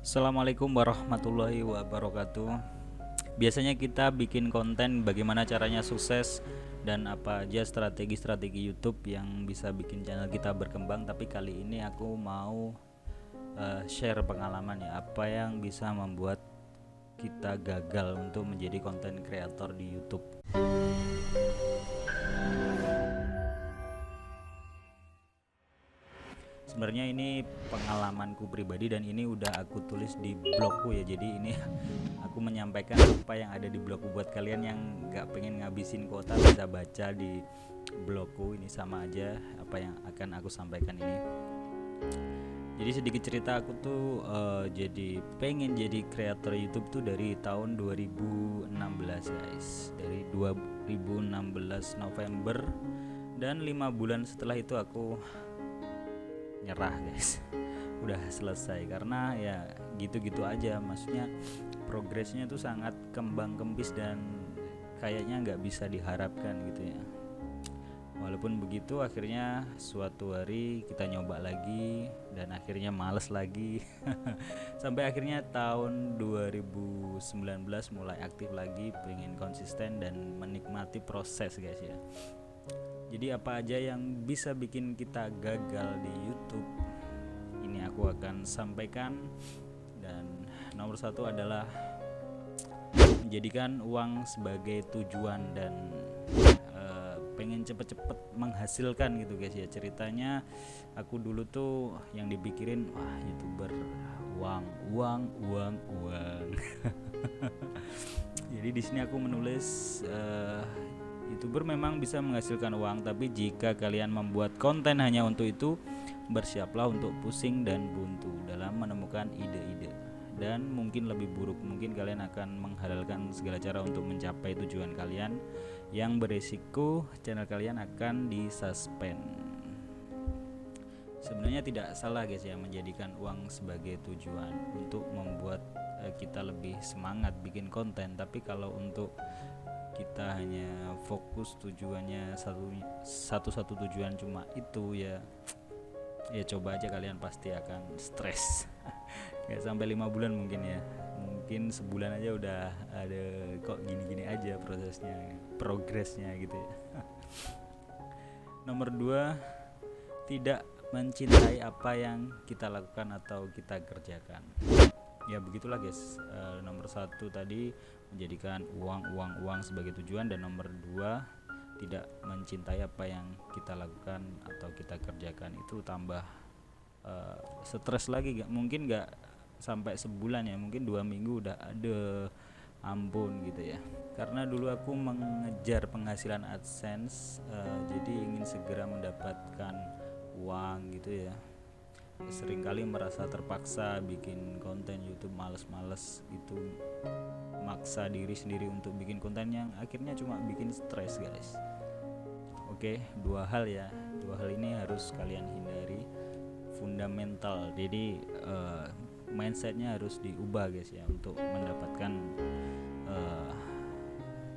Assalamualaikum warahmatullahi wabarakatuh. Biasanya kita bikin konten bagaimana caranya sukses dan apa aja strategi-strategi YouTube yang bisa bikin channel kita berkembang. Tapi kali ini aku mau share pengalaman ya, apa yang bisa membuat kita gagal untuk menjadi konten kreator di YouTube. Sebenarnya ini pengalamanku pribadi dan ini udah aku tulis di blogku ya. Jadi ini aku menyampaikan apa yang ada di blogku. Buat kalian yang gak pengen ngabisin kuota bisa baca di blogku. Ini sama aja apa yang akan aku sampaikan ini. Jadi sedikit cerita, aku tuh jadi pengen jadi kreator YouTube tuh dari tahun 2016 guys. Dari 2016 November, dan 5 bulan setelah itu aku nyerah guys. Udah selesai karena ya gitu-gitu aja, maksudnya progresnya tuh sangat kembang kempis dan kayaknya nggak bisa diharapkan gitu ya. Walaupun begitu, akhirnya suatu hari kita nyoba lagi dan akhirnya males lagi sampai akhirnya tahun 2019 mulai aktif lagi, pengen konsisten dan menikmati proses guys ya. Jadi apa aja yang bisa bikin kita gagal di YouTube, ini aku akan sampaikan. Dan nomor satu adalah menjadikan uang sebagai tujuan dan pengen cepet-cepet menghasilkan gitu guys ya. Ceritanya aku dulu tuh yang dipikirin, wah YouTuber uang. Jadi di sini aku menulis YouTuber memang bisa menghasilkan uang, tapi jika kalian membuat konten hanya untuk itu, bersiaplah untuk pusing dan buntu dalam menemukan ide-ide. Dan mungkin lebih buruk, mungkin kalian akan menghalalkan segala cara untuk mencapai tujuan kalian, yang beresiko channel kalian akan disuspend. Sebenarnya tidak salah guys ya menjadikan uang sebagai tujuan untuk membuat kita lebih semangat bikin konten. Tapi kalau untuk kita hanya fokus tujuannya satu tujuan cuma itu ya coba aja, kalian pasti akan stres. Gak sampai 5 bulan mungkin ya, mungkin sebulan aja udah ada kok gini-gini aja progresnya gitu ya. Nomor 2, tidak mencintai apa yang kita lakukan atau kita kerjakan. Ya begitulah guys. Nomor 1 tadi menjadikan uang sebagai tujuan, dan nomor 2 tidak mencintai apa yang kita lakukan atau kita kerjakan. Itu tambah stres lagi, mungkin gak sampai sebulan ya, mungkin 2 minggu udah ada ampun gitu ya. Karena dulu aku mengejar penghasilan AdSense, jadi ingin segera mendapatkan uang gitu ya. Seringkali merasa terpaksa bikin konten YouTube, males itu, maksa diri sendiri untuk bikin konten yang akhirnya cuma bikin stres guys. Oke, dua hal ini harus kalian hindari, fundamental. Jadi mindsetnya harus diubah guys ya, untuk mendapatkan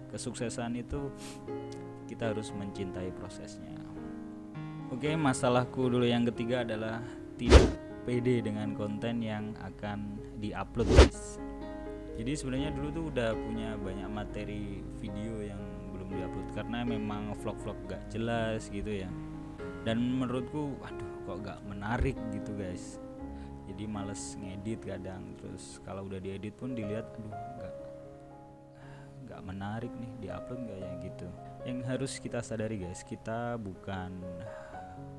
kesuksesan itu kita harus mencintai prosesnya. Oke, masalahku dulu yang ketiga adalah tidak pede dengan konten yang akan diupload guys. Jadi sebenarnya dulu tuh udah punya banyak materi video yang belum diupload karena memang vlog-vlog gak jelas gitu ya. Dan menurutku kok gak menarik gitu guys. Jadi males ngedit kadang, terus kalau udah diedit pun dilihat gak menarik nih, diupload gak ya gitu. Yang harus kita sadari guys, kita bukan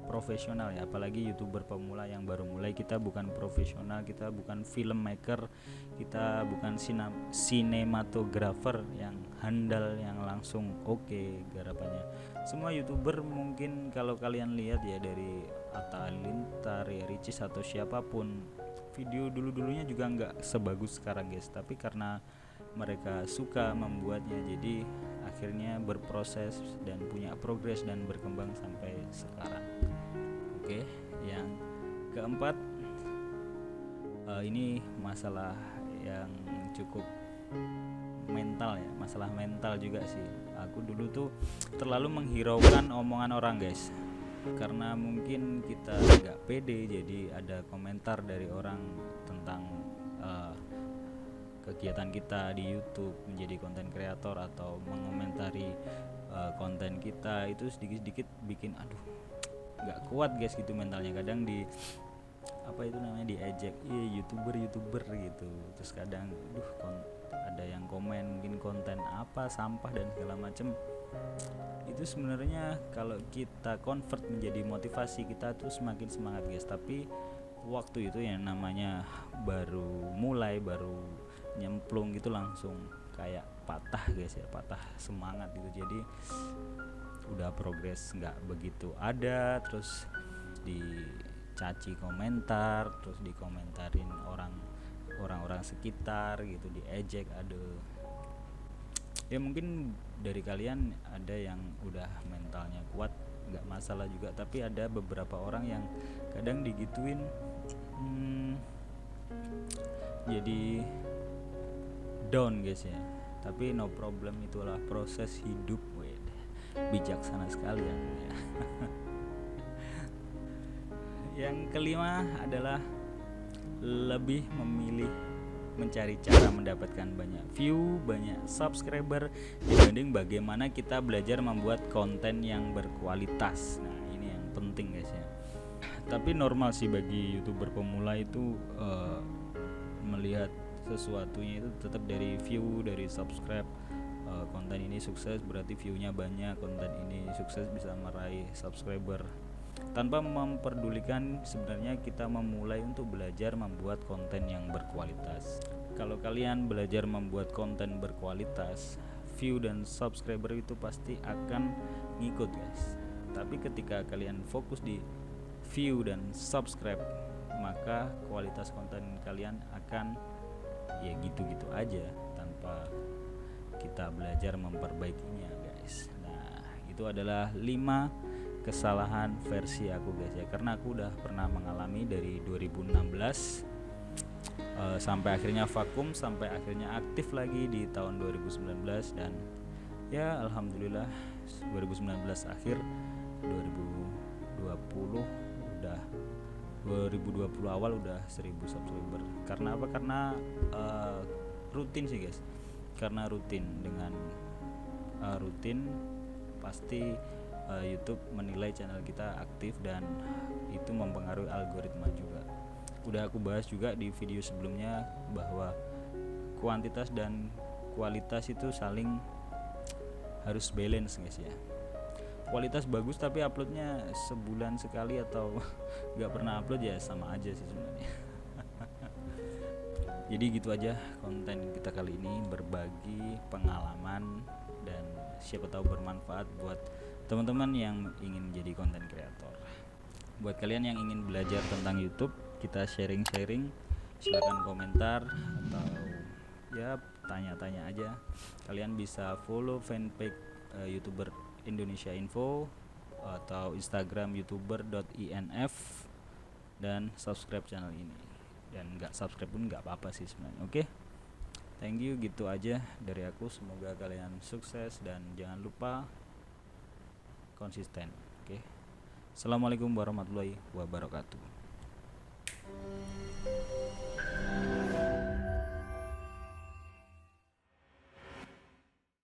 profesional ya, apalagi YouTuber pemula yang baru mulai. Kita bukan profesional, kita bukan filmmaker, kita bukan sinematografer yang handal, yang langsung oke garapannya. Semua YouTuber mungkin kalau kalian lihat ya, dari Atta Halilintar, ya Ricis atau siapapun, video dulunya juga nggak sebagus sekarang guys, tapi karena mereka suka membuatnya, jadi akhirnya berproses dan punya progres dan berkembang sampai sekarang. Oke, yang keempat, ini masalah yang cukup mental ya, masalah mental juga sih. Aku dulu tuh terlalu menghiraukan omongan orang guys, karena mungkin kita nggak pede, jadi ada komentar dari orang tentang uh, kegiatan kita di YouTube, menjadi konten kreator atau mengomentari konten kita, itu sedikit-sedikit bikin aduh nggak kuat guys gitu mentalnya. Kadang di apa itu namanya, diejek, youtuber gitu. Terus kadang ada yang komen mungkin konten apa sampah dan segala macem. Itu sebenarnya kalau kita convert menjadi motivasi, kita tuh semakin semangat guys. Tapi waktu itu yang namanya baru mulai, baru nyemplung gitu, langsung kayak patah guys ya, patah semangat gitu. Jadi udah progres nggak begitu ada, terus dicaci komentar, terus dikomentarin orang-orang sekitar gitu, diejek. Aduh, ya mungkin dari kalian ada yang udah mentalnya kuat, nggak masalah juga. Tapi ada beberapa orang yang kadang digituin jadi down guys ya. Tapi no problem, itulah proses hidup. Bijaksana sekali ya. Yang kelima adalah lebih memilih mencari cara mendapatkan banyak view, banyak subscriber, dibanding bagaimana kita belajar membuat konten yang berkualitas. Nah ini yang penting guys ya. Tapi normal sih bagi YouTuber pemula itu melihat sesuatunya itu tetap dari view, dari subscribe. Konten ini sukses berarti viewnya banyak, konten ini sukses bisa meraih subscriber, tanpa memperdulikan sebenarnya kita memulai untuk belajar membuat konten yang berkualitas. Kalau kalian belajar membuat konten berkualitas, view dan subscriber itu pasti akan ngikut guys. Tapi ketika kalian fokus di view dan subscribe, maka kualitas konten kalian akan ya gitu-gitu aja tanpa kita belajar memperbaikinya guys. Nah itu adalah 5 kesalahan versi aku guys ya, karena aku udah pernah mengalami dari 2016 sampai akhirnya vakum, sampai akhirnya aktif lagi di tahun 2019. Dan ya alhamdulillah 2019 akhir 2020 udah 2020 awal udah 1000 subscriber. Karena apa? Karena rutin sih guys. Karena rutin, dengan rutin pasti YouTube menilai channel kita aktif, dan itu mempengaruhi algoritma juga. Udah aku bahas juga di video sebelumnya bahwa kuantitas dan kualitas itu saling harus balance guys ya. Kualitas bagus tapi uploadnya sebulan sekali atau nggak pernah upload, ya sama aja sih sebenarnya. Jadi gitu aja konten kita kali ini, berbagi pengalaman dan siapa tahu bermanfaat buat teman-teman yang ingin jadi konten kreator. Buat kalian yang ingin belajar tentang YouTube, kita sharing-sharing, silakan komentar atau ya tanya-tanya aja. Kalian bisa follow fanpage YouTuber Indonesia Info atau Instagram youtuber.inf, dan subscribe channel ini. Dan nggak subscribe pun nggak apa-apa sih sebenarnya. Oke, thank you, gitu aja dari aku. Semoga kalian sukses dan jangan lupa konsisten. Oke, assalamualaikum warahmatullahi wabarakatuh.